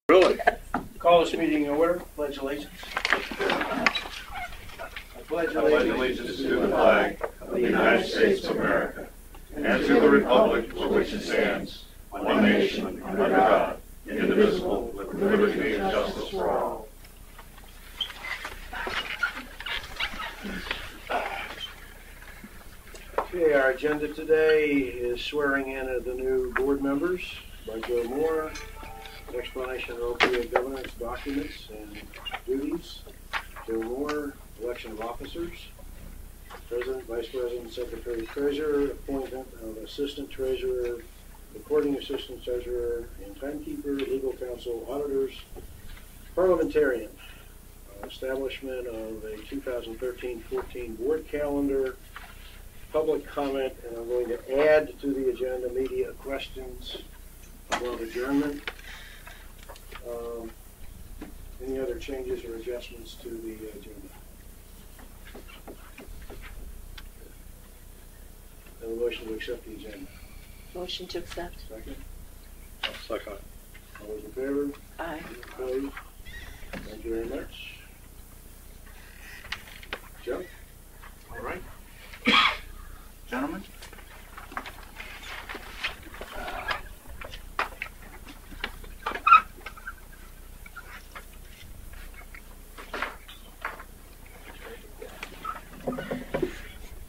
Really? Call this meeting in order. Pledge allegiance. I pledge allegiance to the flag of the United States of America and to the republic for which it stands, one nation, under God, indivisible, with liberty and justice for all. Okay, our agenda today is swearing in of the new board members by Joe Moore, explanation of OPA governance documents and duties. Joe Moore, election of officers, President, Vice President, Secretary, Treasurer, appointment of Assistant Treasurer, Recording Assistant Treasurer, and Timekeeper, Legal Counsel, Auditors, Parliamentarian, establishment of a 2013-14 board calendar, public comment, and I'm going to add to the agenda media questions above adjournment. Any other changes or adjustments to the agenda? Have a motion to accept the agenda. Motion to accept. Second. Second. All those in favor? Aye. Opposed? Thank you very much. Joe? All right. Gentlemen.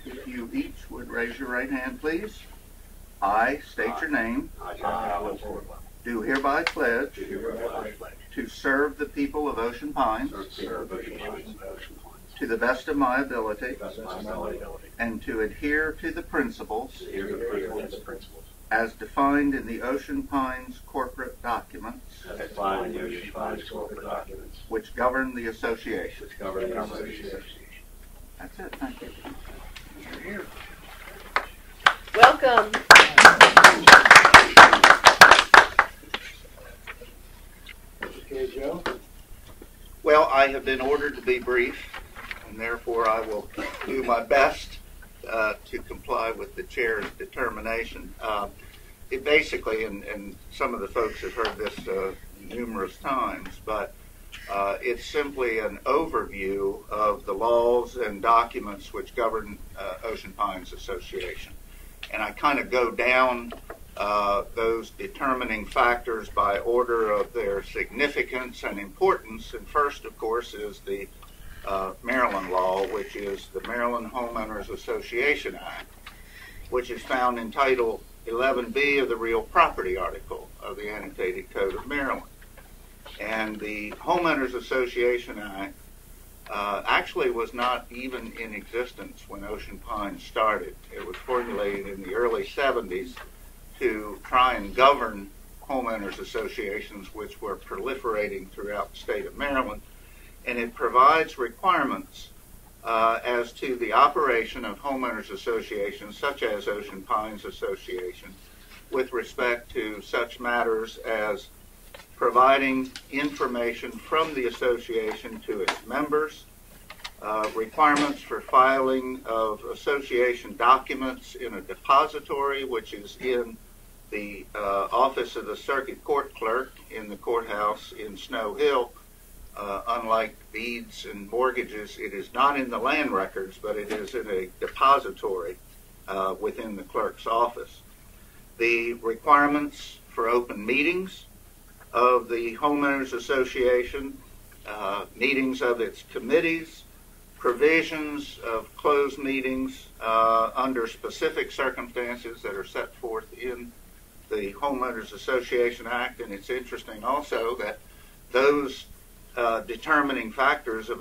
If you each would raise your right hand, please. I state your name. Do hereby pledge to serve the people of Ocean Pines to the best of my ability and to adhere to the principles as defined in the Ocean Pines corporate documents which govern the association. That's it. Thank you. You're here. Welcome. Okay, Joe? Well, I have been ordered to be brief, and therefore I will do my best to comply with the chair's determination. It basically, and some of the folks have heard this numerous times, but it's simply an overview of the laws and documents which govern Ocean Pines Association. And I kind of go down those determining factors by order of their significance and importance. And first, of course, is the Maryland law, which is the Maryland Homeowners Association Act, which is found in Title 11B of the Real Property article of the Annotated Code of Maryland. And the Homeowners Association Act actually was not even in existence when Ocean Pines started. It was formulated in the early 70s to try and govern homeowners associations, which were proliferating throughout the state of Maryland. And it provides requirements as to the operation of homeowners associations, such as Ocean Pines Association, with respect to such matters as providing information from the association to its members, requirements for filing of association documents in a depository, which is in the office of the circuit court clerk in the courthouse in Snow Hill. Unlike deeds and mortgages, it is not in the land records, but it is in a depository within the clerk's office. The requirements for open meetings of the Homeowners Association, meetings of its committees, provisions of closed meetings under specific circumstances that are set forth in the Homeowners Association Act. And it's interesting also that those determining factors of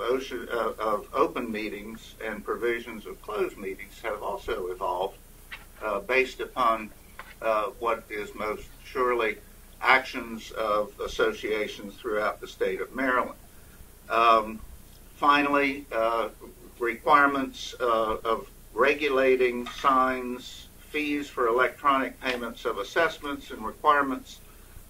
open meetings and provisions of closed meetings have also evolved based upon what is most surely actions of associations throughout the state of Maryland. Finally, requirements of regulating signs, fees for electronic payments of assessments, and requirements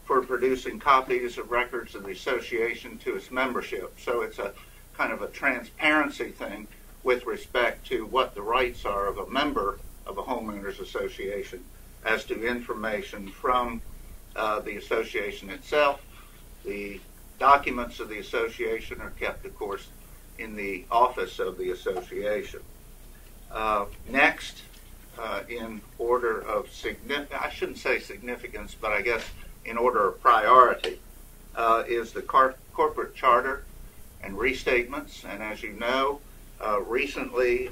for producing copies of records of the association to its membership. So it's a kind of a transparency thing with respect to what the rights are of a member of a homeowners association as to information from the association itself The documents of the association are kept, of course, in the office of the association. Next, in order of I shouldn't say significance, but I guess in order of priority, is the corporate charter and restatements. And as you know, recently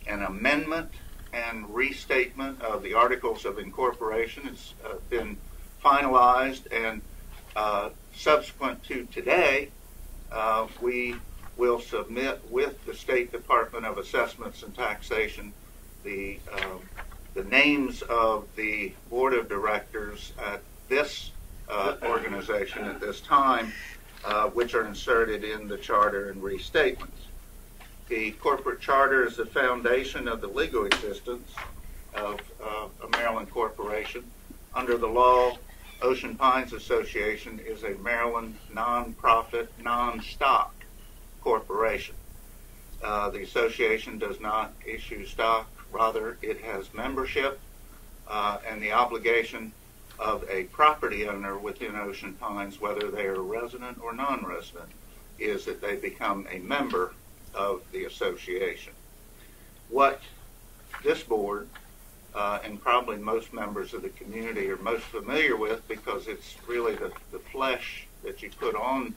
an amendment and restatement of the Articles of Incorporation has been finalized, and subsequent to today, we will submit with the State Department of Assessments and Taxation the names of the board of directors at this organization at this time, which are inserted in the charter and restatements. The corporate charter is the foundation of the legal existence of a Maryland corporation. Under the law, Ocean Pines Association is a Maryland non-profit, non-stock corporation. The association does not issue stock, rather it has membership, and the obligation of a property owner within Ocean Pines, whether they are resident or non-resident, is that they become a member of the association. What this board and probably most members of the community are most familiar with, because it's really the flesh that you put on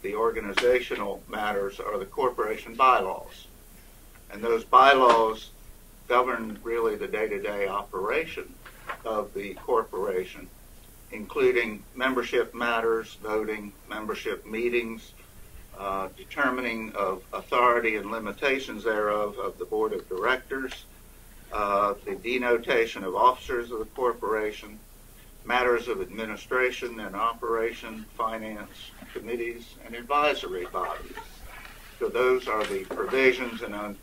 the organizational matters, are the corporation bylaws. And those bylaws govern really the day-to-day operation of the corporation, including membership matters, voting, membership meetings, determining of authority and limitations thereof of the board of directors, the denotation of officers of the corporation, matters of administration and operation, finance, committees, and advisory bodies. So those are the provisions, and I'm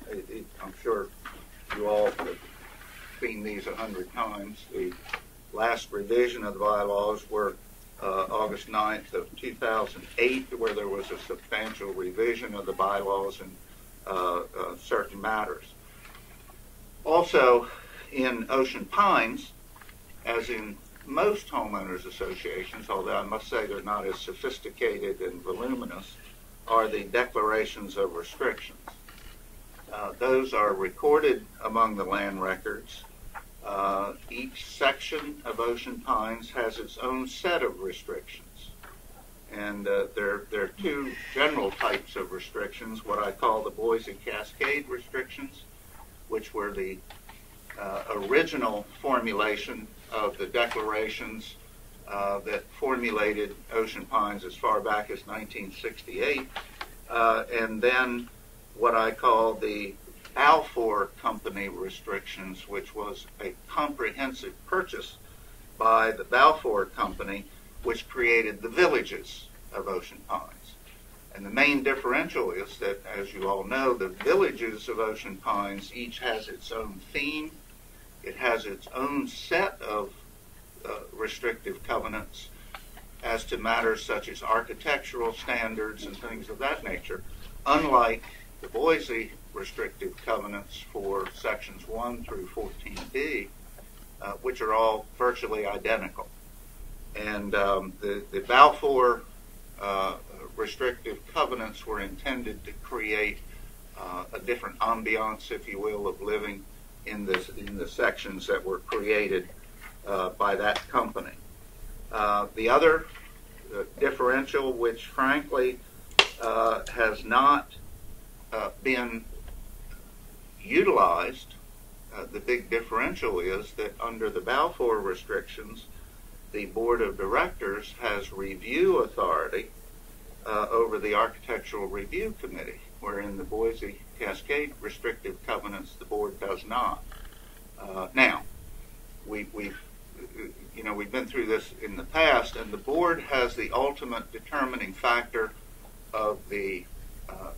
sure you all have seen these 100 times. The last revision of the bylaws were August 9th of 2008, where there was a substantial revision of the bylaws in certain matters. Also, in Ocean Pines, as in most homeowners associations, although I must say they're not as sophisticated and voluminous, are the declarations of restrictions. Those are recorded among the land records. Each section of Ocean Pines has its own set of restrictions. And there are two general types of restrictions, what I call the Boise Cascade restrictions, which were the original formulation of the declarations that formulated Ocean Pines as far back as 1968, and then what I call the Balfour Company restrictions, which was a comprehensive purchase by the Balfour Company, which created the villages of Ocean Pines. And the main differential is that, as you all know, the villages of Ocean Pines each has its own theme. It has its own set of restrictive covenants as to matters such as architectural standards and things of that nature, unlike the Boise restrictive covenants for sections 1 through 14B, which are all virtually identical. And the Balfour restrictive covenants were intended to create a different ambiance, if you will, of living in the sections that were created by that company. The other differential, which frankly has not been utilized, the big differential is that under the Balfour restrictions, the Board of Directors has review authority over the Architectural Review Committee, wherein the Boise Cascade restrictive covenants the board does not. Now, we've been through this in the past, and the board has the ultimate determining factor of the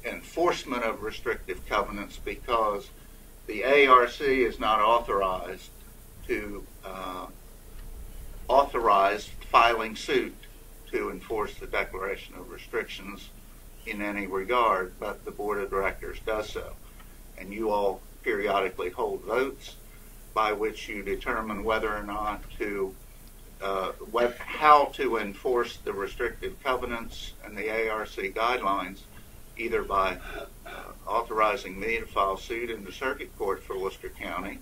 enforcement of restrictive covenants, because the ARC is not authorized to authorize filing suit to enforce the declaration of restrictions in any regard, but the Board of Directors does so. And you all periodically hold votes by which you determine whether or not to how to enforce the restrictive covenants and the ARC guidelines, either by authorizing me to file suit in the circuit court for Worcester County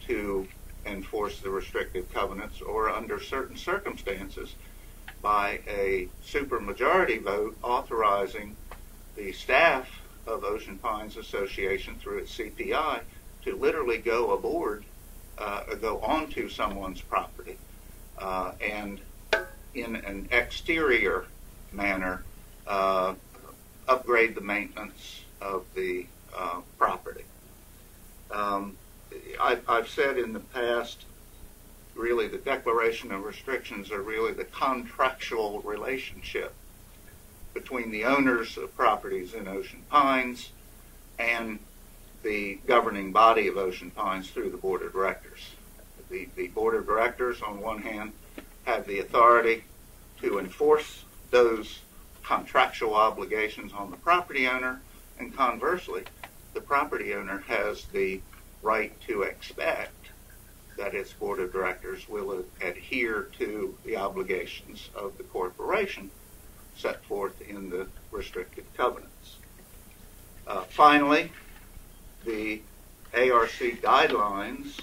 to enforce the restrictive covenants, or under certain circumstances by a supermajority vote authorizing the staff of Ocean Pines Association through its CPI to literally go aboard, go onto someone's property and in an exterior manner upgrade the maintenance of the property. I've said in the past, really the declaration of restrictions are really the contractual relationship between the owners of properties in Ocean Pines and the governing body of Ocean Pines through the Board of Directors. The Board of Directors, on one hand, have the authority to enforce those contractual obligations on the property owner, and conversely, the property owner has the right to expect that its Board of Directors will adhere to the obligations of the corporation set forth in the restrictive covenants. Finally, the ARC guidelines,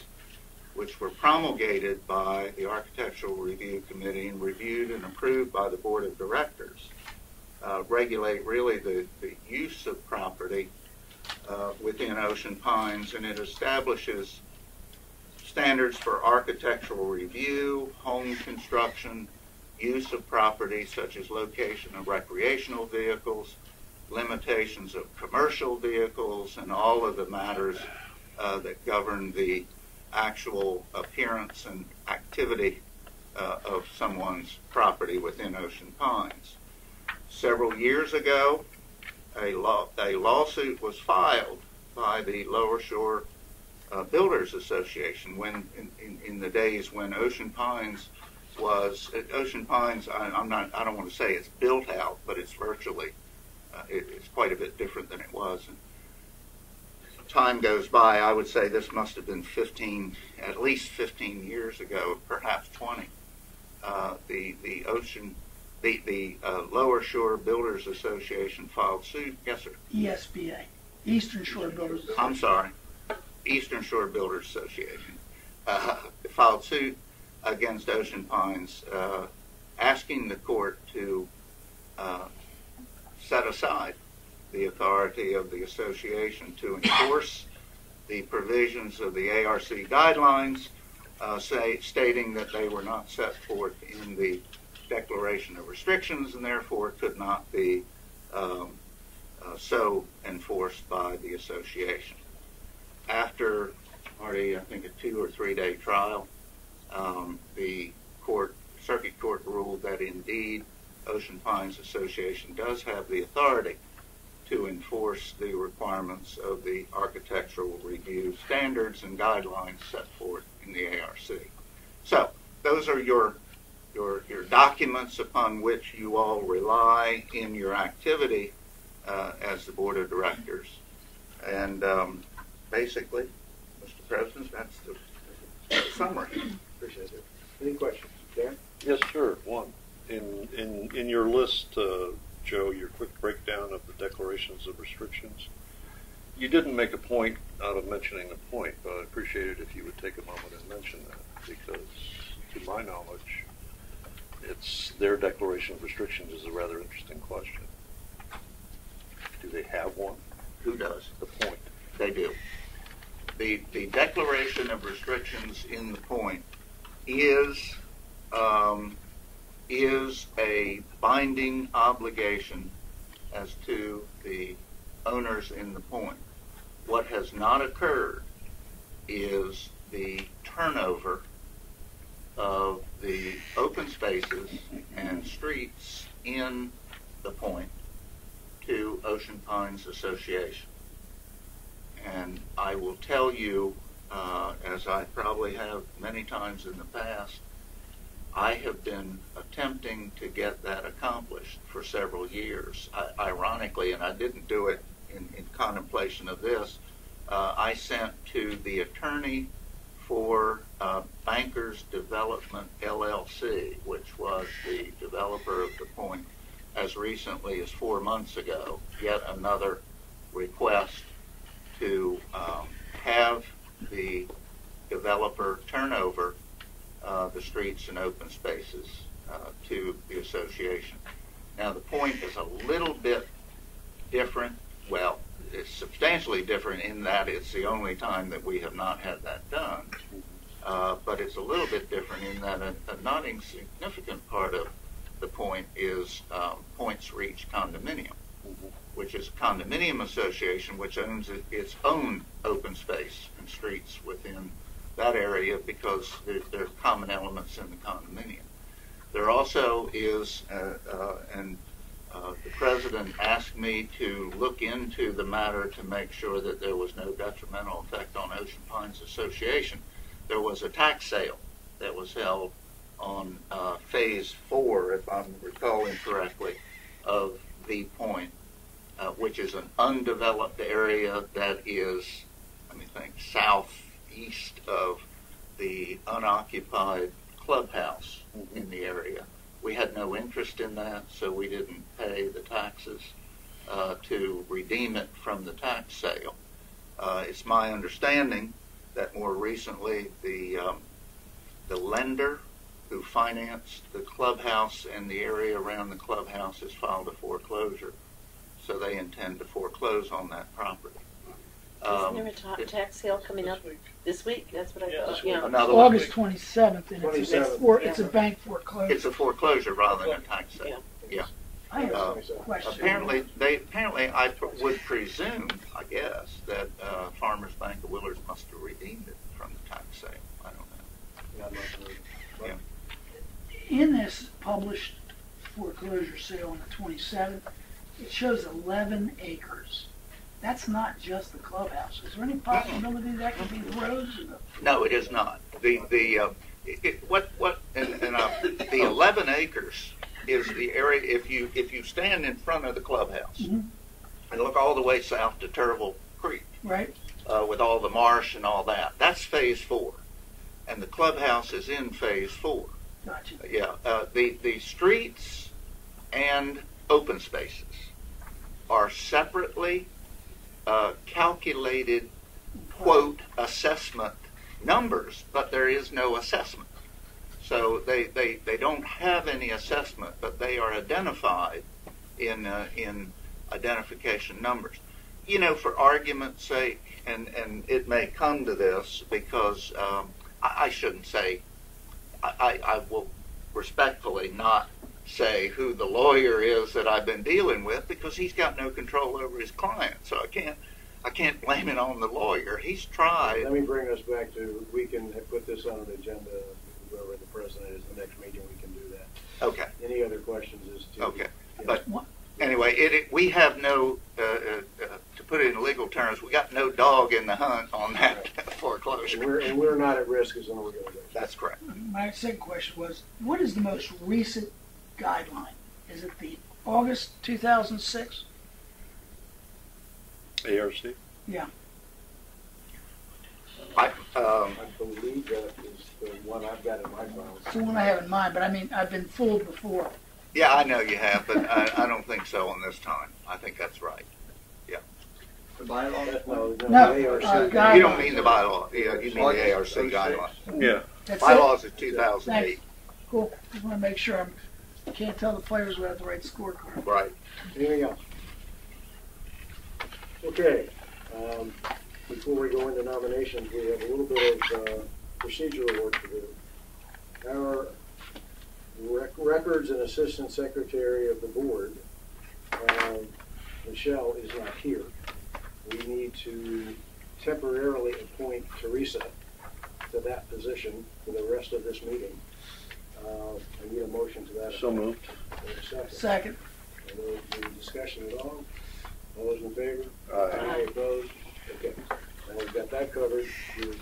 which were promulgated by the Architectural Review Committee and reviewed and approved by the Board of Directors, regulate really the use of property within Ocean Pines, and it establishes standards for architectural review, home construction, use of property such as location of recreational vehicles, limitations of commercial vehicles, and all of the matters that govern the actual appearance and activity of someone's property within Ocean Pines. Several years ago, a lawsuit was filed by the Lower Shore Builders Association when in the days when Ocean Pines was I don't want to say it's built out, but it's virtually it's quite a bit different than it was. And time goes by, I would say this must have been at least 15 years ago, perhaps 20. The Lower Shore Builders Association filed suit. Yes, sir. ESBA, Eastern Shore Builders. I'm sorry, Eastern Shore Builders Association filed suit against Ocean Pines, asking the court to set aside the authority of the association to enforce the provisions of the ARC guidelines, stating that they were not set forth in the Declaration of Restrictions and therefore could not be so enforced by the association. After already, I think, a 2 or 3 day trial, the circuit court ruled that indeed Ocean Pines Association does have the authority to enforce the requirements of the architectural review standards and guidelines set forth in the ARC. So those are your documents upon which you all rely in your activity as the Board of Directors. And basically, Mr. President, that's the summary. Appreciate it. Any questions? Dan? Yes, sir. One. In your list, Joe, your quick breakdown of the declarations of restrictions, you didn't make a point out of mentioning the point, but I'd appreciate it if you would take a moment and mention that, because to my knowledge, it's their declaration of restrictions is a rather interesting question. Do they have one? Who does? The point. They do. The Declaration of Restrictions in the point is a binding obligation as to the owners in the point. What has not occurred is the turnover of the open spaces and streets in the point to Ocean Pines Association. And I will tell you, as I probably have many times in the past, I have been attempting to get that accomplished for several years. Ironically, and I didn't do it in contemplation of this, I sent to the attorney for Bankers Development LLC, which was the developer of the point as recently as 4 months ago, yet another request to have the developer turn over the streets and open spaces to the association. Now, the point is a little bit different. Well, it's substantially different in that it's the only time that we have not had that done. But it's a little bit different in that a not insignificant part of the point is Points Reach Condominium, which is a condominium association which owns its own open space and streets within that area because there are common elements in the condominium. There also is, and the president asked me to look into the matter to make sure that there was no detrimental effect on Ocean Pines Association. There was a tax sale that was held on phase 4, if I'm recalling correctly, of the point, which is an undeveloped area that is, let me think, southeast of the unoccupied clubhouse in the area. We had no interest in that, so we didn't pay the taxes to redeem it from the tax sale. It's my understanding that more recently the lender who financed the clubhouse and the area around the clubhouse has filed a foreclosure, so they intend to foreclose on that property. Isn't there a tax sale coming up this week? That's what I thought. Yeah. Another one. August 27th, and it's a bank foreclosure. It's a foreclosure rather than a tax sale. Yeah. I have a question. Apparently, I would presume, I guess, that Farmers Bank of Willards must have redeemed it from the tax sale. I don't know. Yeah. In this published foreclosure sale on the 27th, it shows 11 acres. That's not just the clubhouse. Is there any possibility that could be the roads? No, it is not. The 11 acres is the area. If you stand in front of the clubhouse and look all the way south to Turville Creek, right, with all the marsh and all that, that's phase 4, and the clubhouse is in phase 4. Gotcha. Yeah. The streets and open spaces are separately calculated, quote, assessment numbers, but there is no assessment. So they don't have any assessment, but they are identified in identification numbers. You know, for argument's sake, and it may come to this because I shouldn't say, I will respectfully not say who the lawyer is that I've been dealing with because he's got no control over his client. So I can't blame it on the lawyer. He's tried. Let me bring us back to, we can put this on an agenda, whoever the president is, the next meeting we can do that. Okay. Any other questions as to? Okay. But anyway, we have no, to put it in legal terms, we got no dog in the hunt on that foreclosure. And we're not at risk as an organization. That's correct. My second question was, what is the most recent guideline? Is it the August 2006? ARC? Yeah. I believe that is the one I've got in my files. It's the one I have in mind, but I mean, I've been fooled before. Yeah, I know you have, but I don't think so on this time. I think that's right. Yeah. The bylaw? No, the ARC. guidelines. You don't mean the bylaw. Yeah, you mean the ARC guidelines. Yeah. That's Bylaws it? is 2008. Thanks. Cool. Just want to make sure I can't tell the players we have the right scorecard. Right. Anything else? Okay. Before we go into nominations, we have a little bit of procedural work to do. Our records and assistant secretary of the board, Michelle, is not here. We need to temporarily appoint Teresa to that position for the rest of this meeting. I need a motion to that. So moved. Second. Any discussion at all? All those in favor? Aye. Opposed? Okay. Now we've got that covered. You're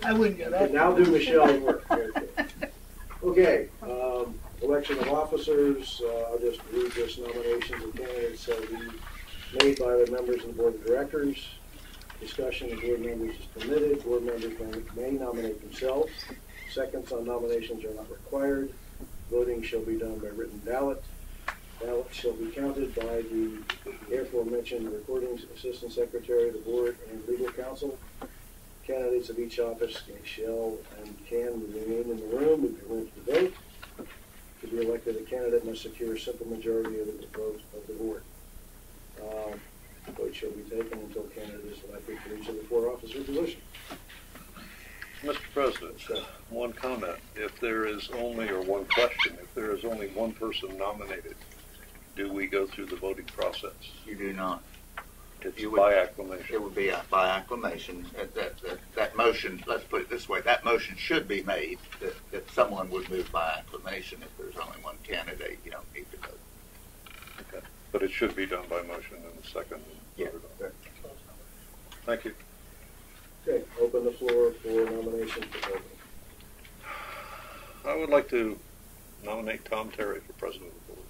I wouldn't go that. But now do Michelle's work. Very good. Okay. Election of officers. I'll just read this. Nominations of candidates be made by the members of the board of directors. Discussion of board members is permitted. Board members may nominate themselves. Seconds on nominations are not required. Voting shall be done by written ballot. Ballots shall be counted by the aforementioned recording assistant secretary, the board, and legal counsel. Candidates of each office shall and can remain in the room and be permitted to vote. To be elected, a candidate must secure a simple majority of the votes of the board. Vote shall be taken until candidate is elected for each of the 4 officer positions. Mr. President, one comment. If there is only, or one question, if there is only one person nominated, do we go through the voting process? You do not. It's by acclamation. It would be by acclamation. That motion, let's put it this way, that motion should be made that someone would move by acclamation. If there's only one candidate, you don't need to vote. Okay. But it should be done by motion and the second. Yeah. Okay. Thank you. Okay, open the floor for nominations for voting. I would like to nominate Tom Terry for president of the board.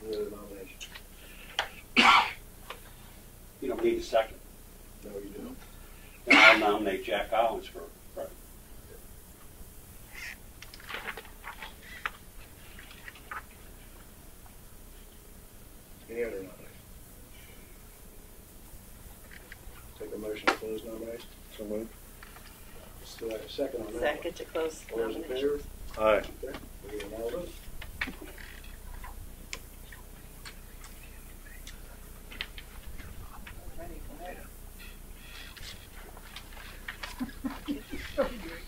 Any other nominations? You don't need a second. No, you don't. Then I'll nominate Jack Collins for president. Any other nominations? Take a motion to close nominations. So moved. Still have a second on that. Second to close All those in favor? nominations. Aye. Okay, we will now vote.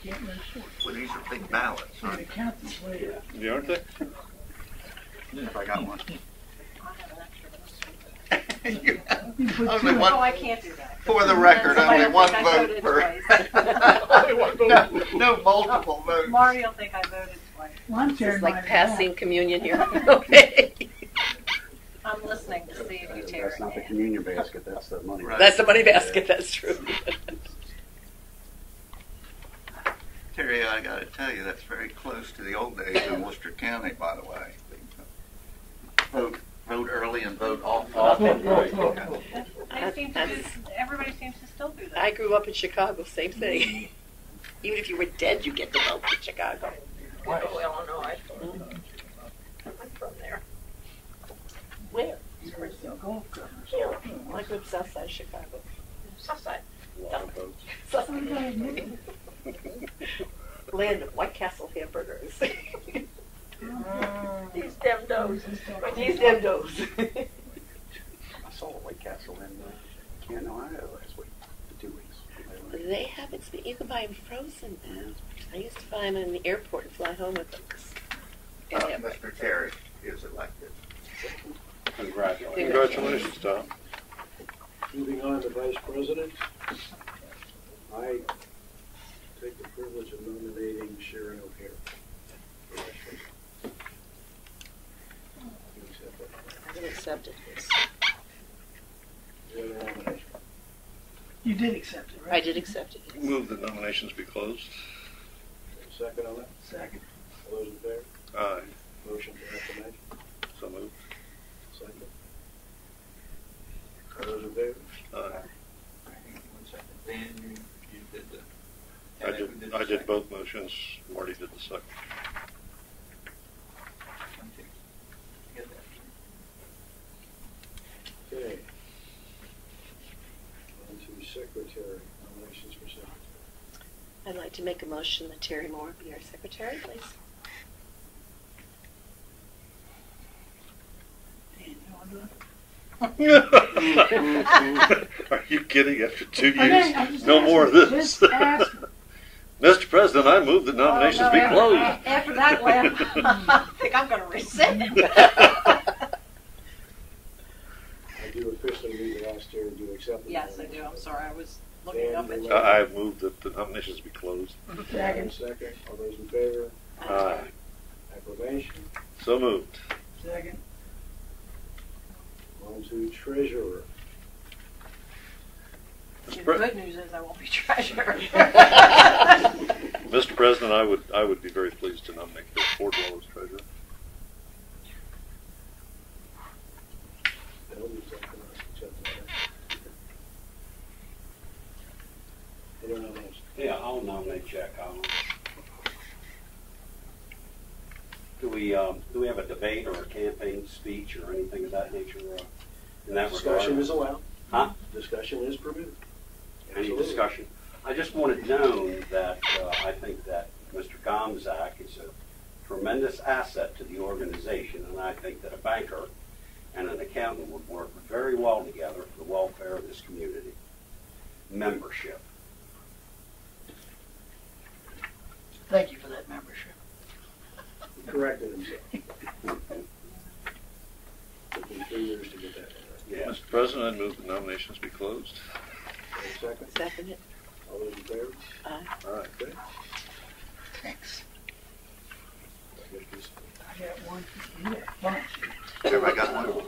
Can't run short. Well, these are big ballots, You're aren't gonna count these later. You aren't they? they? If I got one. You put Only two one- in. Oh, I can't do that. For the record, Somebody only will one think I vote voted per. twice. No multiple votes. Marty will think I voted twice. Well, I'm This tearing is mine like in passing half. communion here. Okay. I'm listening to see if you tear That's not it the down. communion basket, that's the money. Right. That's the money basket, that's true. Terry, I got to tell you, that's very close to the old days in Worcester County, by the way. Vote early and vote often. They seem to do, everybody seems to still do that. I grew up in Chicago, same thing. Even if you were dead, you get to vote in Chicago. Oh, Illinois. I'm from there. Where? The golf course. Here. I grew up south side of Chicago. Southside. Land of White Castle hamburgers. These damn does. These damn does. I saw a White Castle in Canton, Ohio last week, for 2 weeks. They have it. You can buy them frozen now. I used to buy them in the airport and fly home with them. Mr. Terry is elected. Congratulations. Congratulations, Tom. Moving on to vice president. I take the privilege of nominating Sharon O'Hare for vice president. You accept that? I can accept it. Any other nominations? You did accept it, I right? did accept it. Yes. Move that nominations be closed. Second on that? Second. All those in favor? Aye. Motion for acclamation. So moved. Second. All those in favor? Aye. One second. Dan, you did the. I did both motions. Marty did the second. Okay. On to secretary. Nominations for secretary. I'd like to make a motion that Terry Moore be our secretary, please. Dan, you want to do it? Are you kidding? After 2 Okay, years, I'm just no asking. more of this. Just asking. Mr. President, I move that nominations be closed. After that laugh, I think I'm going to rescind. I do officially need to ask Terry to accept the Yes, I do. I'm sorry. I was looking Dan, up at you you. want- I move that the nominations be closed. Second. Second. All those in favor? Aye. Acclamation. So moved. Second. On to treasurer. The good news is I won't be treasurer. Mr. President, I would be very pleased to nominate Chris Fordwell as treasurer. nominate Jack Collins. Do we have a debate or a campaign speech or anything of that nature in that Discussion regard? is allowed. Huh? Discussion is permitted. Any Absolutely. discussion? I just wanted known that I think that Mr. Gomzak is a tremendous asset to the organization, and I think that a banker and an accountant would work very well together for the welfare of this community. Membership. Thank you for that membership. He corrected himself. Took me 3 years to get that one right. Yeah. Mr. President, I move the nominations be closed. Any second? Second it. All those in favor? Aye. All right. Okay. Thanks. I guess this- I got one. You got a bunch. Everybody got one?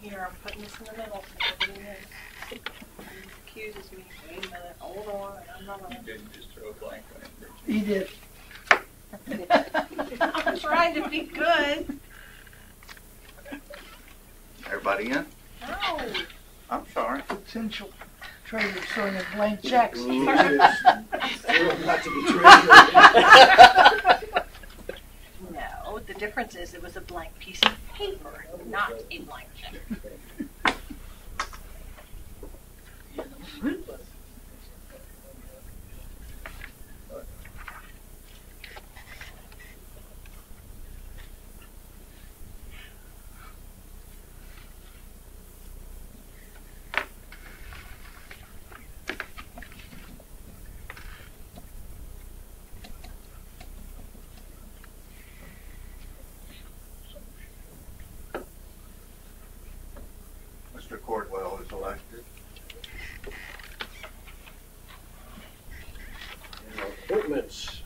Here, I'm putting this in the middle so nobody knows. He accuses me. Wait a minute, hold on, I'm not on. Didn't just throw a blank on it. He did. I'm trying to be good. Everybody in? No. I'm sorry. Potential treasurer showing us blank checks. Thrilled not to be treasurer. No, the difference is it was a blank piece of paper, not a blank check. Mr. Cordwell is elected. Appointments.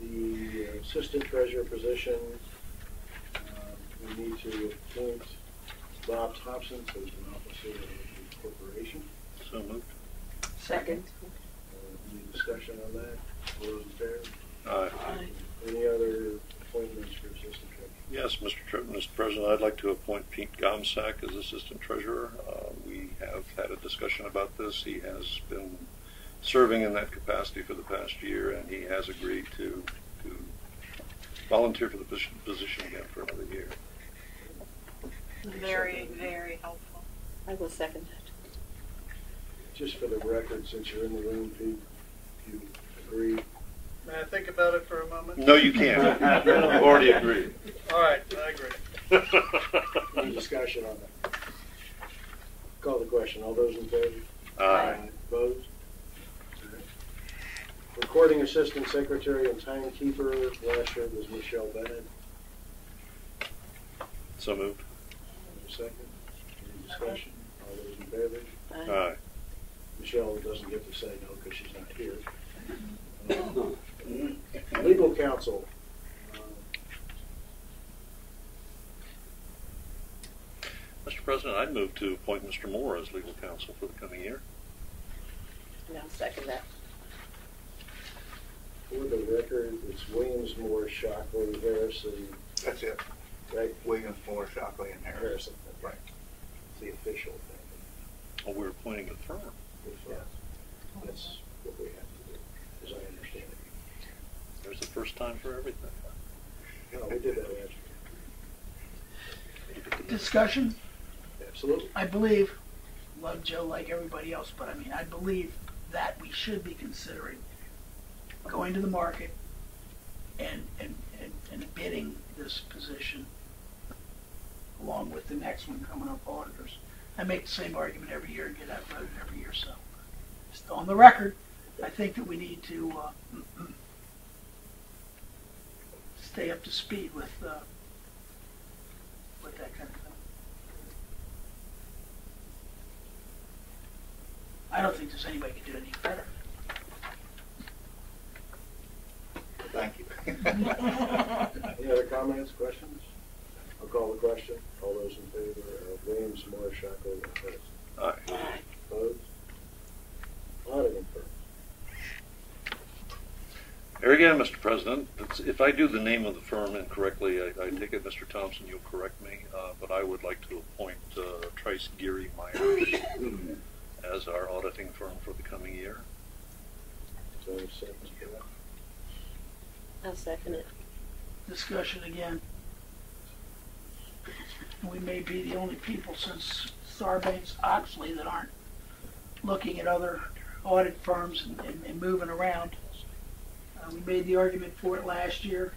The assistant treasurer position, we need to appoint Bob Thompson as an officer of the corporation. So moved. Second. Any discussion on that? All those in favor? Aye. Aye. Any other appointments for assistant treasurer? Yes, Mr. President, I'd like to appoint Pete Gomzak as Assistant Treasurer. We have had a discussion about this. He has been serving in that capacity for the past year, and he has agreed to volunteer for the position again for another year. Very, very helpful. I will second that. Just for the record, since you're in the room, Pete, you agree? May I think about it for a moment? No, you can't. You've already agreed. All right, I agree. Any discussion on that? Call the question. All those in favor? Aye. Opposed? Recording assistant secretary and timekeeper, last year was Michelle Bennett. So moved. Second. Any discussion? All those in favor? Aye. Aye. Michelle doesn't get to say no because she's not here. Legal counsel. Mr. President, I'd move to appoint Mr. Moore as legal counsel for the coming year. And I'll second that. For the record, it's Williams, Moore, Shockley, Harrison, That's it. right? Williams, Moore, Shockley, and Harris. Harrison. Right. It's the official thing. Oh, we're appointing a firm. That's what we have to do, as I understand it. There's a first time for everything. No, we did that last year. Discussion. Absolutely. I believe, love Joe like everybody else, but I mean, I believe that we should be considering going to the market and bidding this position along with the next one coming up, auditors. I make the same argument every year and get outvoted every year, so just on the record, I think that we need to stay up to speed with that kind of thing. I don't think there's anybody can do any better. Thank you. Any other comments, questions? I'll call the question. All those in favor of Williams, Moore, Shockley, and Harrison? Aye. Aye. Opposed? Auditing firm. Here again, Mr. President, if I do the name of the firm incorrectly, I take it, Mr. Thompson, you'll correct me, but I would like to appoint Trice Geary Myers as our auditing firm for the coming year. So, second for that. I'll second it. Discussion again. We may be the only people since Sarbanes-Oxley that aren't looking at other audit firms and moving around. We made the argument for it last year.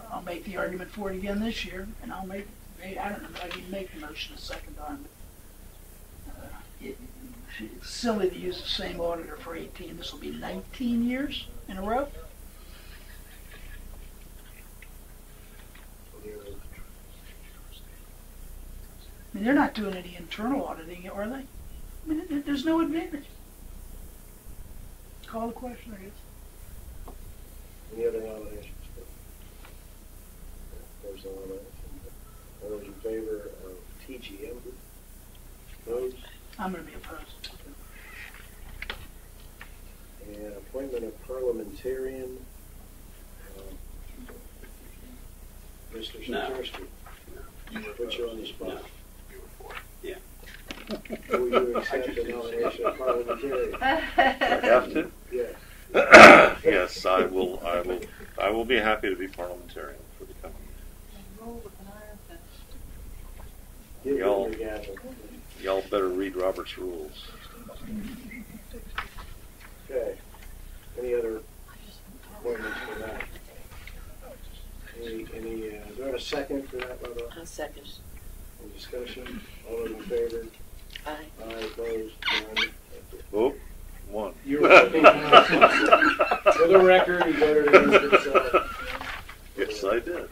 I'll make the argument for it again this year, and I don't know if I can make the motion a second time. It's silly to use the same auditor for 18. This will be 19 years in a row. I mean, they're not doing any internal auditing, are they? I mean, there's no advantage. Call the question, I guess. Any other nominations? Close the nominations. All those in favor of TGM? Opposed? I'm going to be opposed. And appointment of parliamentarian, Mr. No. Sikorsky. Put you on the spot. No. Yeah. Will you accept the nomination of parliamentarian? I have to? Yes. Yes, I will. I will be happy to be parliamentarian for the coming year. Roll with an iron fist. Give Y'all- him the gavel. Y'all better read Robert's rules. Okay. Any other appointments for that? Is there a second for that, Barbara? I'll second. Any discussion? All those in favor? Aye. Aye, opposed? None. Oh, one. You were looking for the record, he voted against himself. Yes, I did.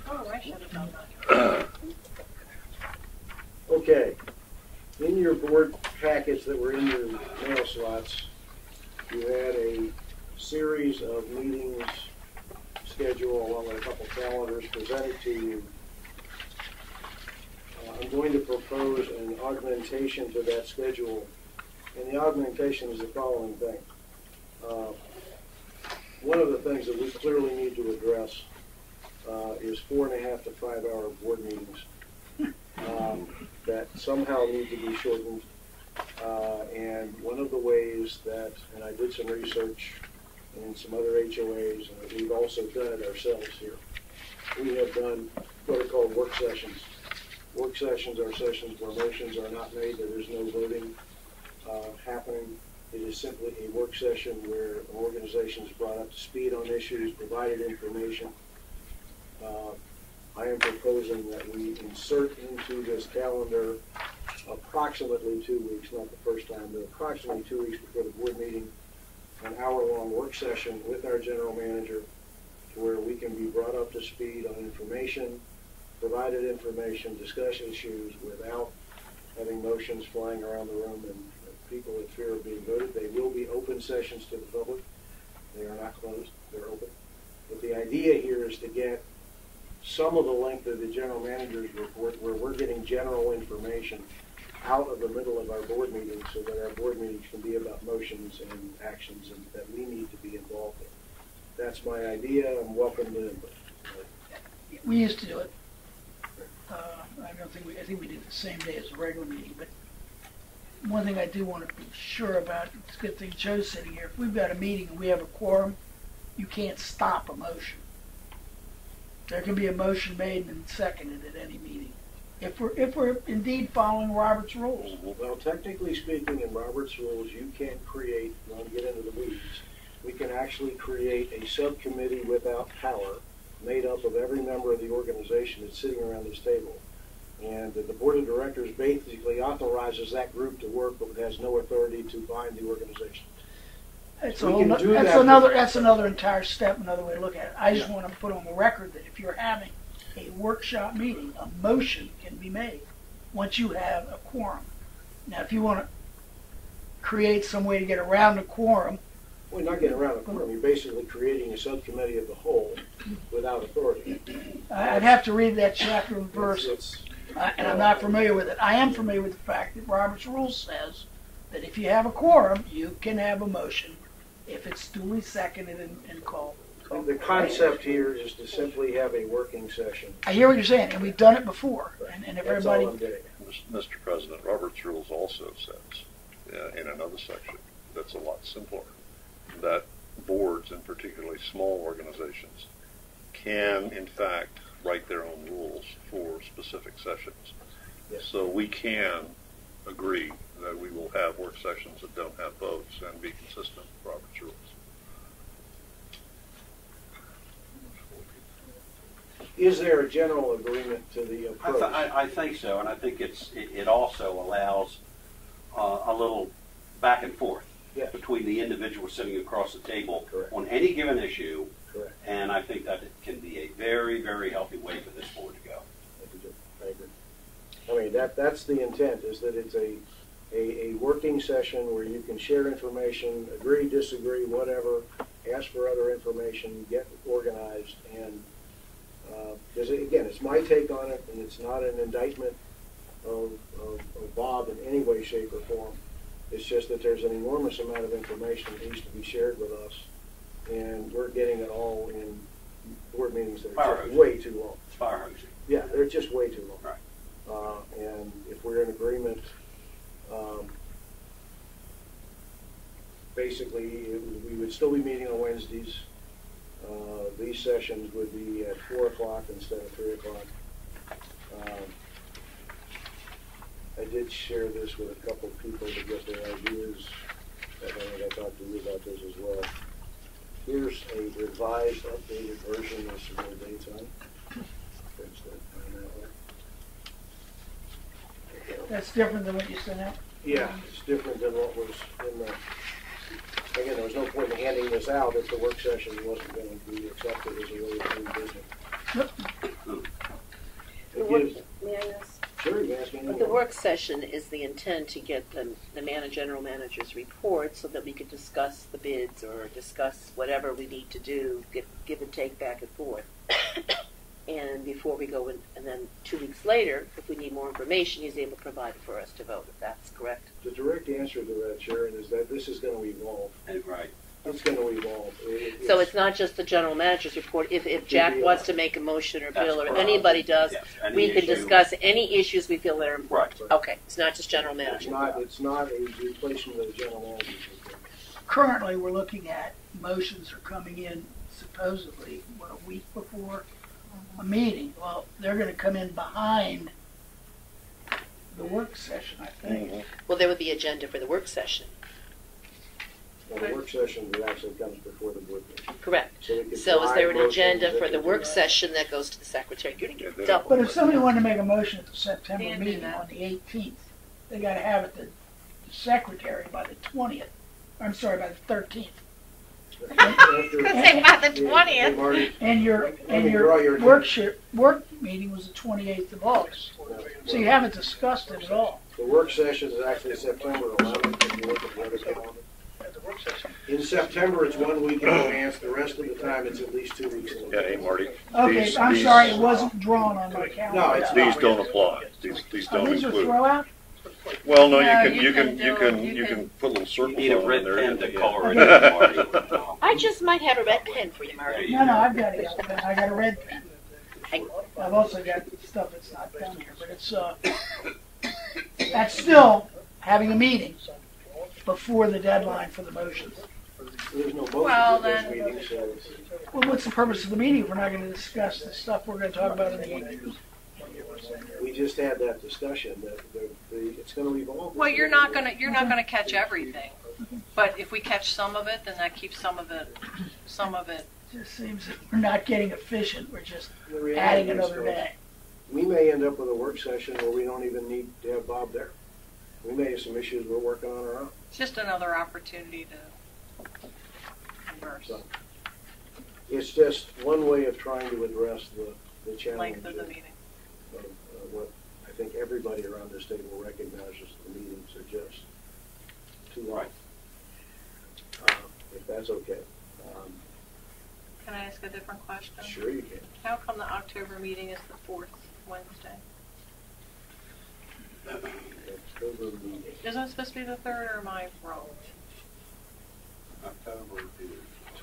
Oh, I should have done that. Okay. In your board packets that were in your mail slots, you had a series of meetings scheduled along with a couple calendars presented to you. I'm going to propose an augmentation to that schedule, and the augmentation is the following thing. One of the things that we clearly need to address is 4.5 to 5 hour board meetings that somehow need to be shortened. And one of the ways that, and I did some research in some other HOAs, and we've also done it ourselves here, we have done what are called work sessions. Work sessions are sessions where motions are not made, there is no voting happening. It is simply a work session where an organization is brought up to speed on issues, provided information. I am proposing that we insert into this calendar approximately 2 weeks, not the first time, but approximately 2 weeks before the board meeting, an hour-long work session with our general manager where we can be brought up to speed on information, provided information, discuss issues without having motions flying around the room and people in fear of being voted. They will be open sessions to the public. They are not closed. They're open. But the idea here is to get some of the length of the general manager's report where we're getting general information out of the middle of our board meetings so that our board meetings can be about motions and actions and that we need to be involved in. That's my idea. I'm welcome to input. We used to do it. I think we did it the same day as a regular meeting, but one thing I do want to be sure about, it's a good thing Joe's sitting here, if we've got a meeting and we have a quorum, you can't stop a motion. There can be a motion made and seconded at any meeting. If we're indeed following Robert's rules. Well, technically speaking, in Robert's rules, you can't create, I won't get into the weeds, we can actually create a subcommittee without power made up of every member of the organization that's sitting around this table. And the board of directors basically authorizes that group to work, but has no authority to bind the organization. That's another entire step, another way to look at it. I just want to put on the record that if you're having a workshop meeting, a motion can be made once you have a quorum. Now, if you want to create some way to get around a quorum, Well, you're not getting around a quorum. You're basically creating a subcommittee of the whole without authority. I'd have to read that chapter and verse, and I'm not familiar with it. I am familiar with the fact that Robert's Rules says that if you have a quorum, you can have a motion if it's duly seconded and called. The concept here is to simply have a working session. I hear what you're saying, and we've done it before. And if That's all everybody, I'm getting at. Mr. President, Robert's rules also says in another section that's a lot simpler, that boards, and particularly small organizations, can in fact write their own rules for specific sessions. Yes. So we can agree that we will have work sessions that don't have votes and be consistent with Robert's rules. Is there a general agreement to the approach? I think so, and I think it also allows a little back and forth between the individual sitting across the table on any given issue. Correct. And I think that it can be a very, very healthy way for this board to go. I agree. I mean, that's the intent, is that it's a working session where you can share information, agree, disagree, whatever, ask for other information, get organized, and because again, it's my take on it, and it's not an indictment of Bob in any way, shape, or form. It's just that there's an enormous amount of information that needs to be shared with us, and we're getting it all in board meetings that are just way too long. It's fire hosing. Yeah, they're just way too long. Right. And if we're in agreement, basically we would still be meeting on Wednesdays. These sessions would be at 4 o'clock instead of 3 o'clock. I did share this with a couple of people to get their ideas. I think I talked to you about this as well. Here's a revised, updated version with some more dates on it. Fix that that way. That's different than what you sent out? Yeah, it's different than what was in the, again, there was no point in handing this out if the work session wasn't going to be accepted as a way of doing business. It gives, May I ask? sure, you can ask me But the anything. work session is the intent to get the general manager's report so that we could discuss the bids or discuss whatever we need to do, give and take back and forth. And before we go in, and then 2 weeks later, if we need more information, he's able to provide it for us to vote, if that's correct. The direct answer to that, Sharon, is that this is going to evolve. Right. It's going to evolve. So it's not just the general manager's report. If Jack wants to make a motion or Bill or correct. anybody does, Yes, any we can issue. discuss any issues we feel that are important. Right. Okay, it's not just general It's manager. it's not a replacement of the general manager's report. Currently, we're looking at motions are coming in supposedly, a week before a meeting. Well, they're going to come in behind the work session, I think. Well, there would be agenda for the work session. Well, the work session that actually comes before the board meeting. Correct. So, we could So is there an drive agenda motions for the that work could- session that goes to the secretary? You're going to Yeah, get double. But if somebody wanted to make a motion at the September Can't do meeting that. on the 18th, they got to have it to the secretary by the 20th. I'm sorry, by the 13th. After- Say by the Yeah, 20th. they've already- And your draw your work meeting was the 28th of August. So you haven't discussed it at all. The work session is actually September 11th, if you look at the other calendar. In September, it's 1 week in advance. The rest of the time, it's at least 2 weeks in Yeah, advance. hey, Marty. Okay, I'm sorry, it wasn't drawn on my calendar. No, it's These don't apply. These Oh, don't these are include. throwout? Well, no, No, you can you can put little You circles need a on red there. pen to Yeah. color it in, Marty. I just might have a red pen for you, Marty. No, I've got a yellow pen. I got a red pen. I- I've also got stuff that's not done here, but it's, that's still having a meeting before the deadline for the motions. There's no motions Well, at this then- meeting, so it's- Well, what's the purpose of the meeting if we're not gonna discuss the stuff we're gonna talk about in the 8th? we just had that discussion that it's going to evolve. Well, you're not gonna catch everything, but if we catch some of it, then that keeps some of it. Just seems that we're not getting efficient, we're just The reality adding is, another though, day. We may end up with a work session where we don't even need to have Bob there. We may have some issues we're working on our own. It's just another opportunity to converse. So, it's just one way of trying to address the challenge Length of the of meeting. what I think everybody around this table recognizes the meetings are just too long. Right. If that's okay. Can I ask a different question? Sure you can. How come the October meeting is the 4th Wednesday? October meeting. Isn't it supposed to be the 3rd, or am I wrong? October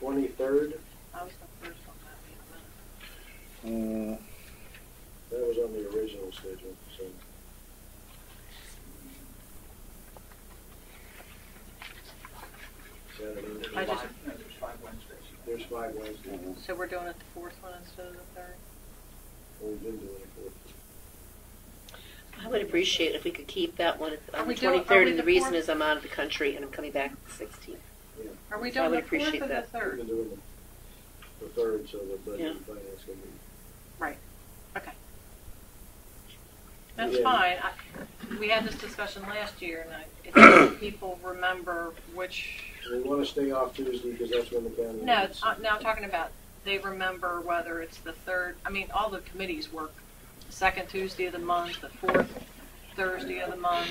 23rd, I was the first on that meeting. that was on the original schedule, so. 5 Wednesdays. So we're doing it the fourth one instead of the third? We've been doing it for. I would appreciate if we could keep that one Are on we the doing- are 23rd, we and the the reason fourth? is I'm out of the country and I'm coming back the 16th. Are we I doing would the fourth appreciate or the that. We've third? been doing the 3rd, so the budget Yeah. and finance can be. Right. Okay. That's Yeah. fine. We had this discussion last year, and if people remember which. We want to stay off Tuesday because that's when the county. No, meets. now I'm talking about they remember whether it's the third. I mean, all the committees work the second Tuesday of the month, the fourth Thursday of the month.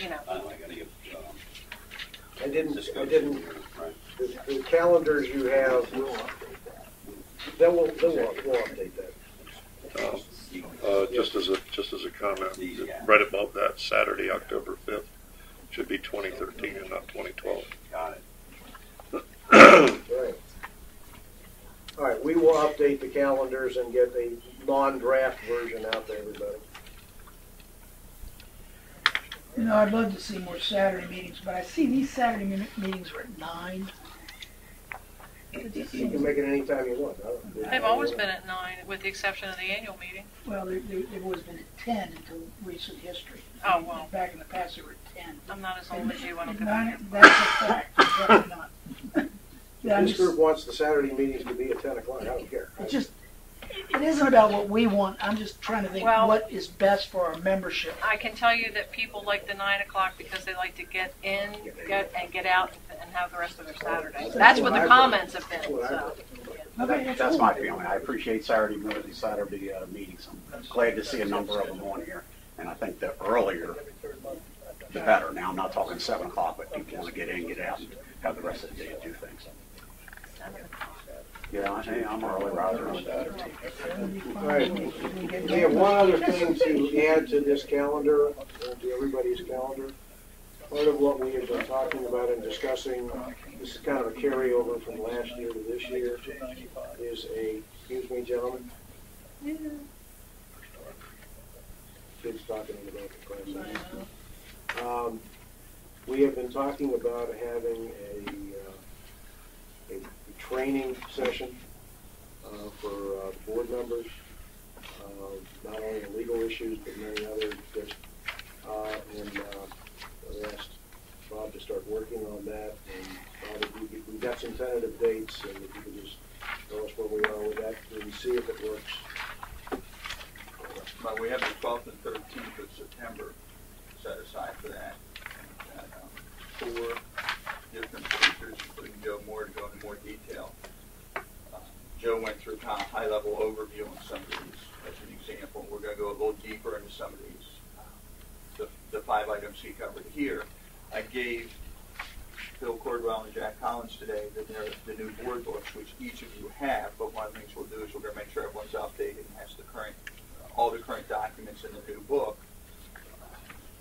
You know. I gotta give, I didn't, discussion here, right? the calendars you have, we'll update that. Just as a comment, Yeah. right above that, Saturday, October 5th, should be 2013 and not 2012. Got it. Right. All right, we will update the calendars and get a non-draft version out to everybody. You know, I'd love to see more Saturday meetings, but I see these Saturday meetings are at 9. It just You can seems, make it any time you want. They've always been at 9, with the exception of the annual meeting. well, they've always been at 10 until recent history. Oh, well. Back in the past, they were at 10. I'm not as old as you. I don't And get nine- that. That's a fact. Definitely not. Yeah, This group wants the Saturday meetings to be at 10 o'clock. I don't care. It just, it isn't about what we want. I'm just trying to think Well- what is best for our membership. I can tell you that people like the 9 o'clock because they like to get in, get out, and have the rest of their Saturday. That's what the comments have been. So. Okay, That's my feeling. I appreciate Saturday meetings. I'm glad to see a number of them on here. And I think the earlier, the better. Now, I'm not talking 7 o'clock, but people want to get in, get out, and have the rest of the day to do things. 7 o'clock. Yeah, hey, I'm an early riser. All right. We have one other thing to add to this calendar, to everybody's calendar. Part of what we have been talking about and discussing, this is kind of a carryover from last year to this year, is excuse me, gentlemen. Kids talking about the class. We have been talking about having a training session for board members, not only in legal issues, but many others. And I asked Bob to start working on that. And Bob, we've got some tentative dates, and if you could just tell us where we are with that, and see if it works. But we have the 12th and 13th of September set aside for that. And, 4 different speakers, including Joe Moore, to go into more detail. Joe went through kind of high-level overview on some of these as an example. We're going to go a little deeper into some of these. The 5 items he covered here. I gave Bill Cordwell and Jack Collins today the new board books, which each of you have, but one of the things we'll do is we're going to make sure everyone's updated and has the current, all the current documents in the new book.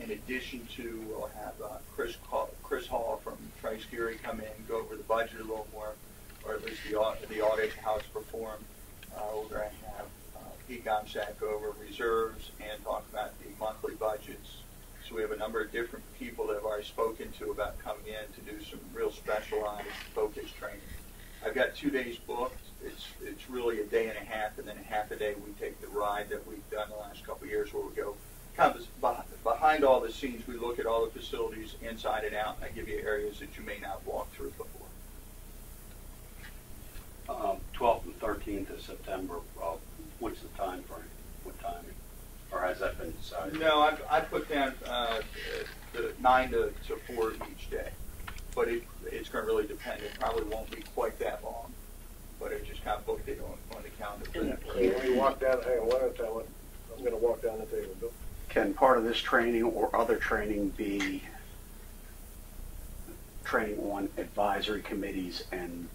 In addition to, we'll have Chris Hall from Trice Geary come in, go over the budget a little more, or at least the audit, how it's performed. We're going to have Pete Gomsack go over reserves and talk about the monthly budgets. So we have a number of different people that I've already spoken to about coming in to do some real specialized focus training. I've got 2 days booked. It's really a day and a half, and then a half a day we take the ride that we've done the last couple of years where we go kind of behind all the scenes. We look at all the facilities inside and out, and I give you areas that you may not walk through before. 12th and 13th of September, what's the time frame? What timing? Or has that been decided? No, I put down the 9 to 4 each day, but it's going to really depend. It probably won't be quite that long, but I just kind of booked it on the calendar for that. When we walk down, hang on, one at a time. I'm going to walk down the table, Bill. Can part of this training or other training be training on advisory committees and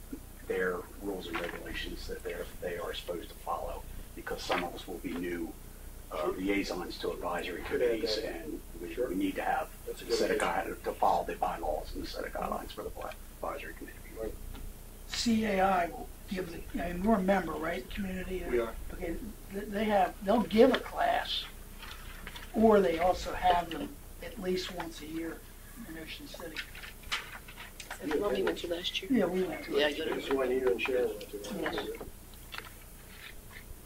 their rules and regulations that they are supposed to follow? Because some of us will be new liaisons to advisory committees, and we need to have a set of guidelines to follow the bylaws and a set of guidelines for the advisory committee. CAI will give the, I mean, we're a member, right, community? We are. Okay, they'll give a class, or they also have them at least once a year in Ocean City. That's the one we went to last year. Yeah, we went to Yeah, it. you This is when you and Sharon went to Yes. it.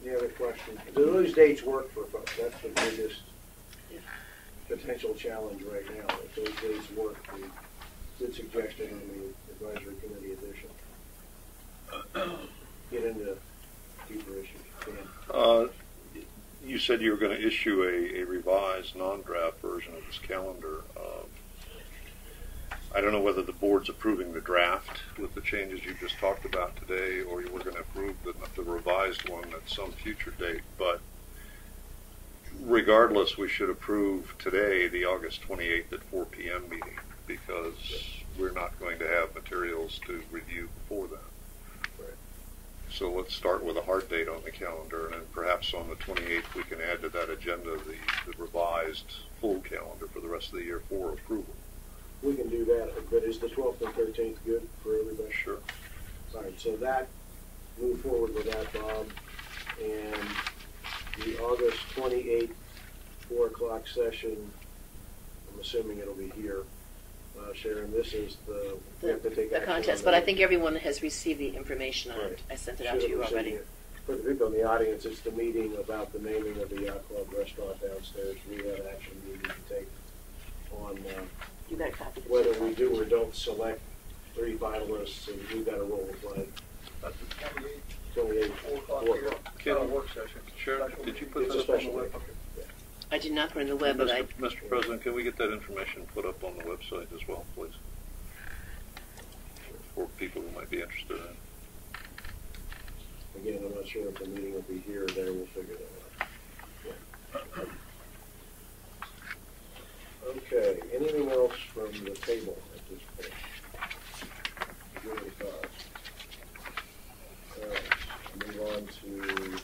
Any other questions? Do those dates work for folks? That's the biggest Yeah. potential challenge right now. If those dates work, the good suggestion on the advisory committee edition. Get into deeper issues. Dan? You said you were going to issue a revised non-draft version of this calendar. I don't know whether the board's approving the draft with the changes you just talked about today, or you were going to approve the revised one at some future date. But regardless, we should approve today the August 28th at 4 p.m. meeting, because we're not going to have materials to review before that. Right. So let's start with a hard date on the calendar, and then perhaps on the 28th we can add to that agenda the revised full calendar for the rest of the year for approval. We can do that, but is the 12th and 13th good for everybody? Sure. All right, so that, move forward with that, Bob. And the August 28th, 4 o'clock session, I'm assuming it'll be here. Sharon, this is we have to take the action contest, on but I that. think everyone has received the information on Right. it. I sent it out Should to have you received already. it. For the people in the audience, it's the meeting about the naming of the yacht club restaurant downstairs. We have action we need to take on You got a copy. whether we do or don't select 3 finalists, and we've got to roll the flag. That's the 28th, 4 o'clock 4 here. o'clock. Not a work session. Sharon, did you put It's a that up on the special web? meeting. Yeah. I did not put in the web, but Mr. President, can we get that information put up on the website as well, please? For people who might be interested in it. Again, I'm not sure if the meeting will be here or there. We'll figure that out. Yeah. Okay, anything else from the table at this point? Give it a thought. All right, move on to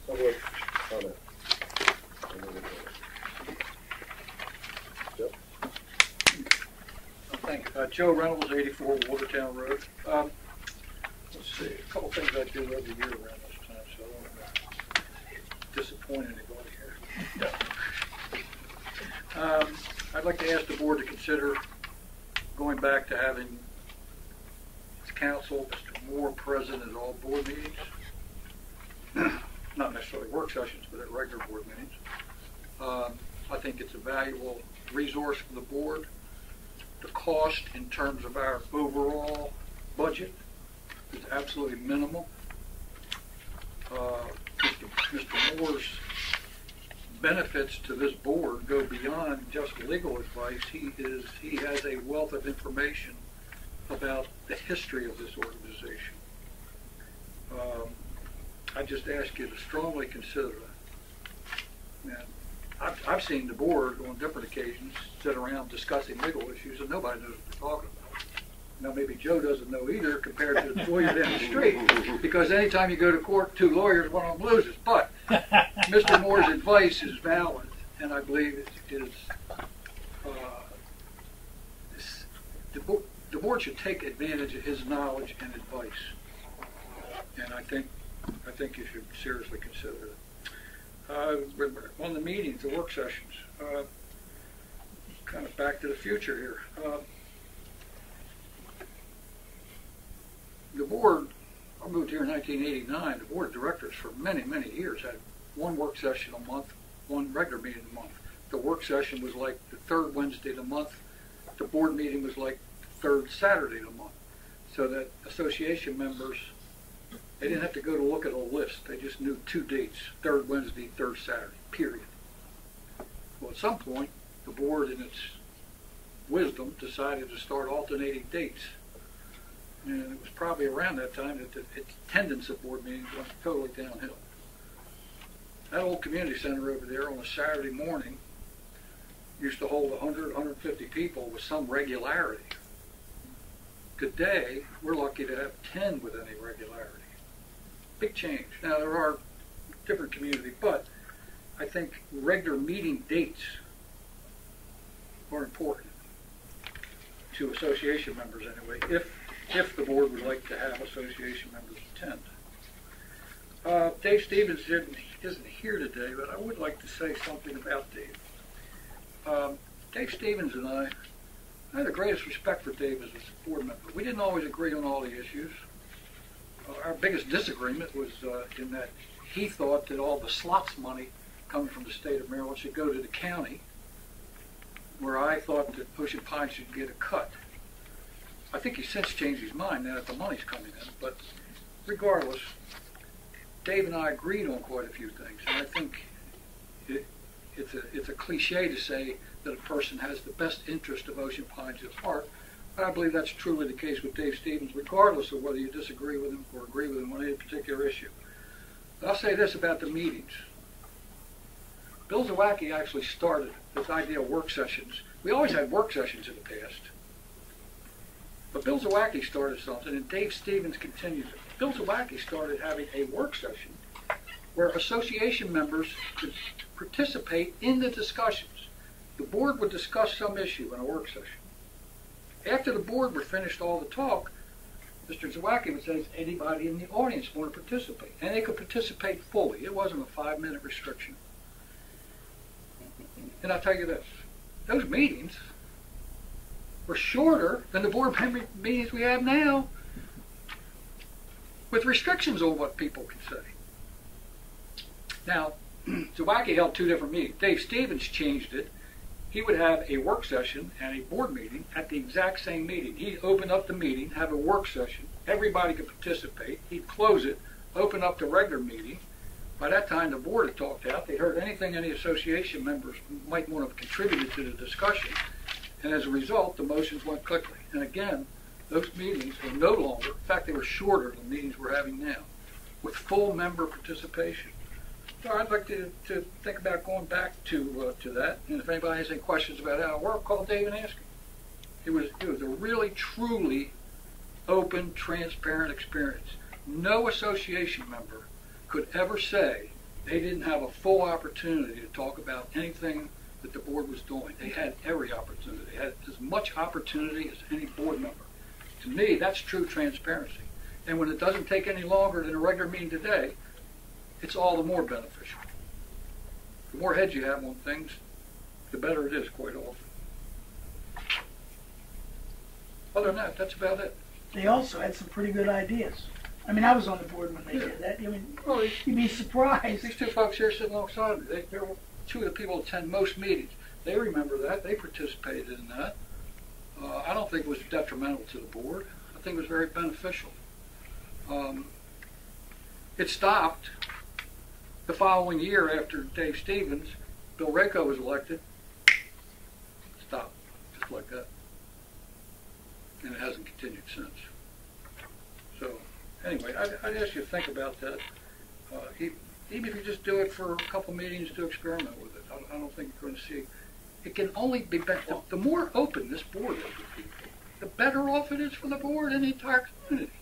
public comment. Yep. Thank you. Joe Reynolds, 84 Watertown Road. Let's see, a couple things I do every year around this time, so I don't want to disappoint anybody here. I'd like to ask the board to consider going back to having Counsel, Mr. Moore, present at all board meetings. Not necessarily work sessions, but at regular board meetings. I think it's a valuable resource for the board. The cost in terms of our overall budget is absolutely minimal. Mr. Moore's benefits to this board go beyond just legal advice. He has a wealth of information about the history of this organization. I just ask you to strongly consider that. And I've seen the board on different occasions sit around discussing legal issues and nobody knows what they're talking about. Now maybe Joe doesn't know either compared to the lawyer down the street, because anytime you go to court, 2 lawyers, one of them loses. But Mr. Moore's advice is valid, and I believe the board should take advantage of his knowledge and advice. And I think you should seriously consider it. On the meetings, the work sessions, kind of back to the future here. The board, I moved here in 1989, the board of directors for many, many years had 1 work session a month, 1 regular meeting a month. The work session was like the 3rd Wednesday of the month. The board meeting was like the 3rd Saturday of the month. So that association members, they didn't have to go to look at a list. They just knew 2 dates, 3rd Wednesday, 3rd Saturday, period. Well, at some point, the board, in its wisdom, decided to start alternating dates. And it was probably around that time that the attendance at board meetings went totally downhill. That old community center over there on a Saturday morning used to hold 100, 150 people with some regularity. Today, we're lucky to have 10 with any regularity. Big change. Now, there are different communities, but I think regular meeting dates are important to association members anyway, if the board would like to have association members attend. Dave Stevens isn't here today, but I would like to say something about Dave. Dave Stevens and I I had the greatest respect for Dave as a board member. We didn't always agree on all the issues. Our biggest disagreement was in that he thought that all the slots money coming from the state of Maryland should go to the county, where I thought that Ocean Pines should get a cut. I think he's since changed his mind now that the money's coming in, but regardless, Dave and I agreed on quite a few things, and I think it's a cliche to say that a person has the best interest of Ocean Pines at heart, but I believe that's truly the case with Dave Stevens, regardless of whether you disagree with him or agree with him on any particular issue. But I'll say this about the meetings. Bill Zawacki actually started this idea of work sessions. We always had work sessions in the past, but Bill Zawacki started something, and Dave Stevens continues it. Bill Zawacki started having a work session where association members could participate in the discussions. The board would discuss some issue in a work session. After the board were finished all the talk, Mr. Zawacki would say, does anybody in the audience want to participate? And they could participate fully. It wasn't a 5-minute restriction. And I'll tell you this, those meetings were shorter than the board member meetings we have now, with restrictions on what people can say. Now, Zawacki held 2 different meetings. Dave Stevens changed it. He would have a work session and a board meeting at the exact same meeting. He'd open up the meeting, have a work session, everybody could participate. He'd close it, open up the regular meeting. By that time, the board had talked out. They heard anything any association members might want to have contributed to the discussion. And as a result, the motions went quickly. And again, those meetings were no longer, in fact, they were shorter than the meetings we're having now, with full member participation. So I'd like to think about going back to that. And if anybody has any questions about how it worked, call Dave and ask him. It was a really, truly open, transparent experience. No association member could ever say they didn't have a full opportunity to talk about anything that the board was doing. They had every opportunity. They had as much opportunity as any board member. To me, that's true transparency. And when it doesn't take any longer than a regular meeting today, it's all the more beneficial. The more heads you have on things, the better it is quite often. Other than that, that's about it. They also had some pretty good ideas. I mean, I was on the board when they did that. I mean, you'd be surprised. These 2 folks here sitting alongside me, they're 2 of the people who attend most meetings. They remember that. They participated in that. I don't think it was detrimental to the board. I think it was very beneficial. It stopped the following year after Dave Stevens. Bill Rako was elected. Stopped, just like that. And it hasn't continued since. So, anyway, I'd ask you to think about that. Even if you just do it for a couple meetings to experiment with it, I don't think you're going to see. It can only be better. The more open this board is with people, the better off it is for the board and the entire community.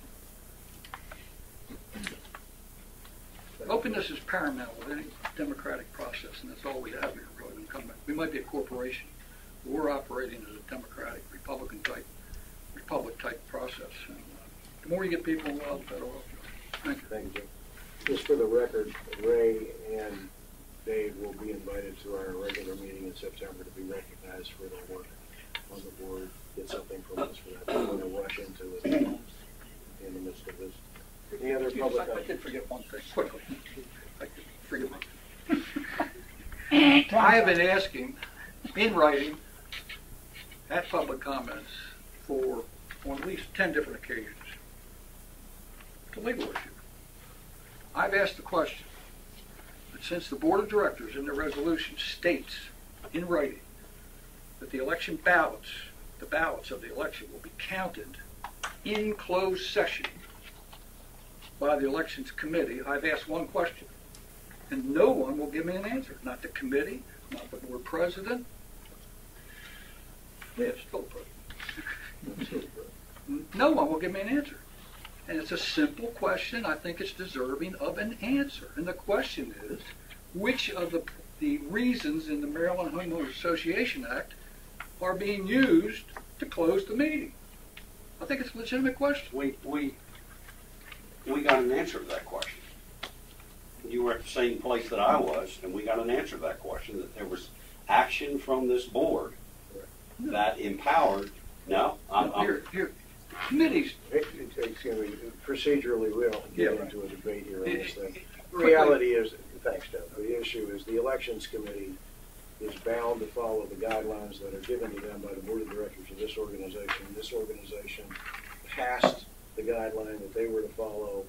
Openness is paramount with any democratic process, and that's all we have here. Really. We might be a corporation, but we're operating as a democratic, republic-type process. And, the more you get people involved, the better off you are. Thank you. Thank you, Jim. Just for the record, Ray and Dave will be invited to our regular meeting in September to be recognized for their work on the board. Get something from us for that. I don't want to rush into it in the midst of this. Any other public? I did forget one thing, quickly. I did forget one thing. I have been asking, in writing, at public comments, for on at least 10 different occasions. It's a legal issue. I've asked the question that since the Board of Directors in their resolution states in writing that the election ballots, the ballots of the election will be counted in closed session by the elections committee, I've asked one question, and no one will give me an answer. Not the committee, not the board president. Yeah, still the president. No one will give me an answer. And it's a simple question. I think it's deserving of an answer. And the question is, which of the reasons in the Maryland Homeowners Association Act are being used to close the meeting? I think it's a legitimate question. We got an answer to that question. You were at the same place that I was, and we got an answer to that question, that there was action from this board that empowered, no, I'm Here, committees, Excuse me, procedurally, we don't get Yeah, right. into a debate here on this thing. The Quickly. reality is, thanks, Doug, the issue is the Elections Committee is bound to follow the guidelines that are given to them by the Board of Directors of this organization. This organization passed the guideline that they were to follow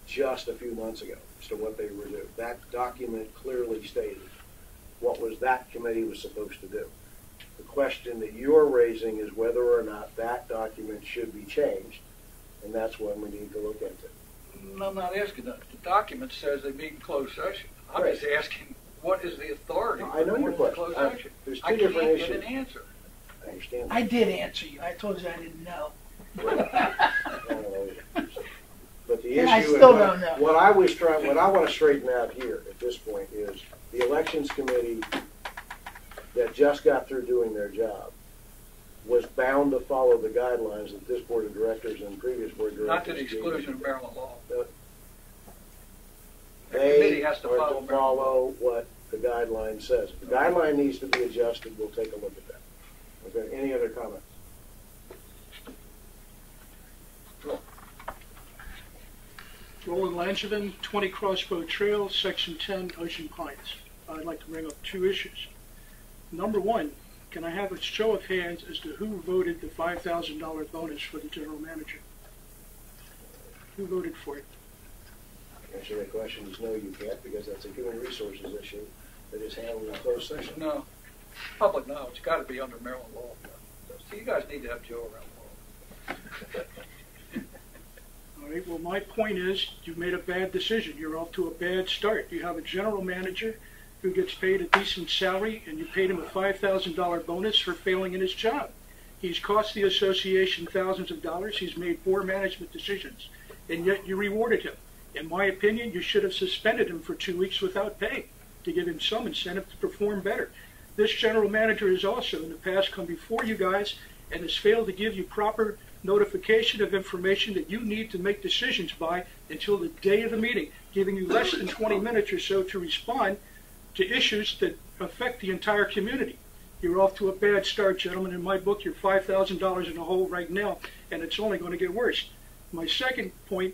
just a few months ago as to what they were to do. That document clearly stated what was that committee was supposed to do. The question that you're raising is whether or not that document should be changed, and that's one we need to look into. I'm not asking that. The document says they meet in closed session. I'm Right. just asking, what is the authority? I know for your going into question. closed session? There's I two different can't issues. get an answer. I understand. I did answer you. I told you I didn't know. But the And I issue, still don't know. what I want to straighten out here at this point is the Elections Committee that just got through doing their job was bound to follow the guidelines that this Board of Directors and previous Board of Directors Not to the exclusion of Maryland law. The They committee has to are follow to follow what the guideline says. If the guideline needs to be adjusted, we'll take a look at that. Okay, any other comments? Roland Langevin, 20 Crossbow Trail, Section 10, Ocean Pines. I'd like to bring up two issues. Number one, can I have a show of hands as to who voted the $5,000 bonus for the general manager? Who voted for it? Answer that question is no, you can't, because that's a human resources issue that is handled in closed session. No. Public knowledge, it's got to be under Maryland law. So you guys need to have Joe around law. All right, well, my point is, you made a bad decision. You're off to a bad start. You have a general manager who gets paid a decent salary, and you paid him a $5,000 bonus for failing in his job. He's cost the association thousands of dollars. He's made poor management decisions, and yet you rewarded him. In my opinion, you should have suspended him for 2 weeks without pay to give him some incentive to perform better. This general manager has also, in the past, come before you guys and has failed to give you proper notification of information that you need to make decisions by until the day of the meeting, giving you less than 20 minutes or so to respond to issues that affect the entire community. You're off to a bad start, gentlemen. In my book, you're $5,000 in the hole right now, and it's only going to get worse. My second point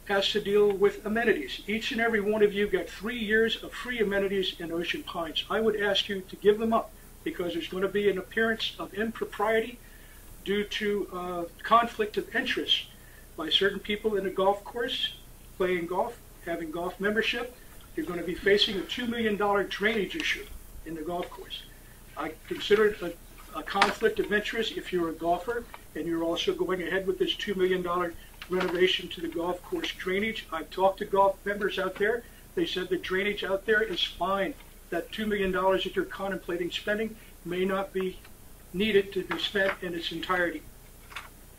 has to deal with amenities. Each and every one of you got 3 years of free amenities in Ocean Pines. I would ask you to give them up because there's going to be an appearance of impropriety due to conflict of interest by certain people in the golf course, playing golf, having golf membership. You're going to be facing a $2 million drainage issue in the golf course. I consider it a conflict of interest if you're a golfer and you're also going ahead with this $2 million renovation to the golf course drainage. I've talked to golf members out there. They said the drainage out there is fine. That $2 million that you're contemplating spending may not be needed to be spent in its entirety.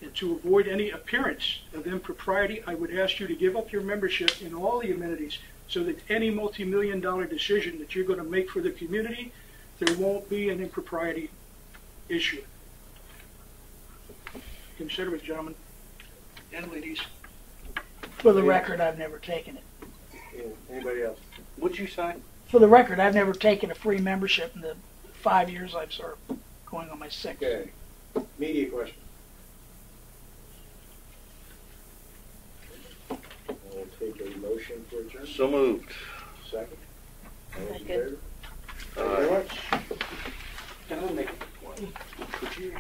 And to avoid any appearance of impropriety, I would ask you to give up your membership in all the amenities so that any multi-million-dollar decision that you're going to make for the community, there won't be an impropriety issue. Consider it, gentlemen and ladies. For the record, I've never taken it. Anybody else? What'd you say? For the record, I've never taken a free membership in the 5 years I've served, going on my 6th. Okay. Media question. I'll take a motion for adjournment. So moved. Second. All those in Second. favor? Thank you very much. Can I make a point? Could you